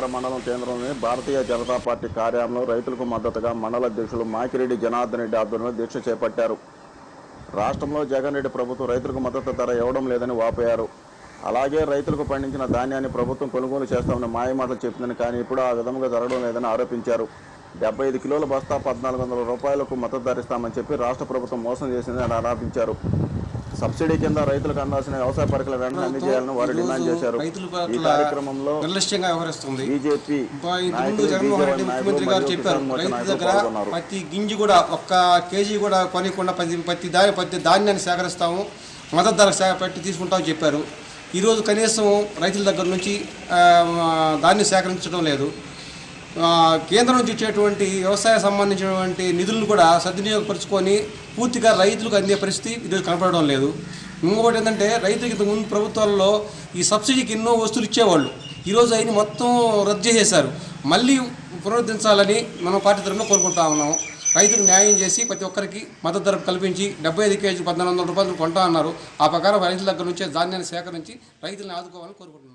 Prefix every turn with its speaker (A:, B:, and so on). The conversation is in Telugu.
A: నగర మండలం కేంద్రంలోని భారతీయ జనతా పార్టీ కార్యాలయంలో రైతులకు మద్దతుగా మండల అధ్యక్షులు మాకిరెడ్డి జనార్దన్ రెడ్డి ఆధ్వర్యంలో దీక్ష చేపట్టారు. రాష్ట్రంలో జగన్ రెడ్డి ప్రభుత్వం రైతులకు మద్దతు ధర ఇవ్వడం లేదని వాపోయారు. అలాగే రైతులకు పండించిన ధాన్యాన్ని ప్రభుత్వం కొనుగోలు చేస్తామని మాయమాటలు చెప్పిందని, కానీ ఇప్పుడు ఆ విధంగా జరగడం లేదని ఆరోపించారు. 75 కిలోల బస్తా 1400 రూపాయలకు మద్దతు ధర ఇస్తామని చెప్పి రాష్ట్ర ప్రభుత్వం మోసం చేసిందని ఆరోపించారు. సబ్సిడీ కింద రైతులకు అందాల్సిన వ్యవసాయ పరికరాలు వెంటనే అందజేయాలని వారు డిమాండ్ చేశారు. ఈ కార్యక్రమంలో బీజేపీ
B: ముఖ్యమంత్రి గారు చెప్పారు, రైతు దగ్గర ప్రతి గింజి కూడా ఒక్క కేజీ కూడా కొనకుండా ప్రతి ధాన్యాన్ని సేకరిస్తాము, మద్దతు ధర పెట్టి తీసుకుంటామని చెప్పారు. ఈరోజు కనీసం రైతుల దగ్గర నుంచి ధాన్యం సేకరించడం లేదు. కేంద్రం నుంచి ఇచ్చేటువంటి వ్యవసాయ సంబంధించినటువంటి నిధులను కూడా సద్వినియోగపరుచుకొని పూర్తిగా రైతులకు అందే పరిస్థితి ఈరోజు కనపడడం లేదు. ఇంకొకటి ఏంటంటే, రైతులకు ఇంతకుముందు ప్రభుత్వాల్లో ఈ సబ్సిడీకి ఎన్నో వస్తువులు ఇచ్చేవాళ్ళు, ఈరోజు అయిన మొత్తం రద్దు చేసేశారు. మళ్ళీ పునరుద్ధరించాలని మనం పార్టీ తరఫున కోరుకుంటా ఉన్నాము. రైతులకు న్యాయం చేసి ప్రతి ఒక్కరికి మద్దతు ధర కల్పించి 75 కేజీ 1400 రూపాయలు కొంటా అన్నారు. ఆ ప్రకారం రైతుల దగ్గర నుంచే ధాన్యాన్ని సేకరించి రైతులను ఆదుకోవాలని కోరుకుంటున్నాం.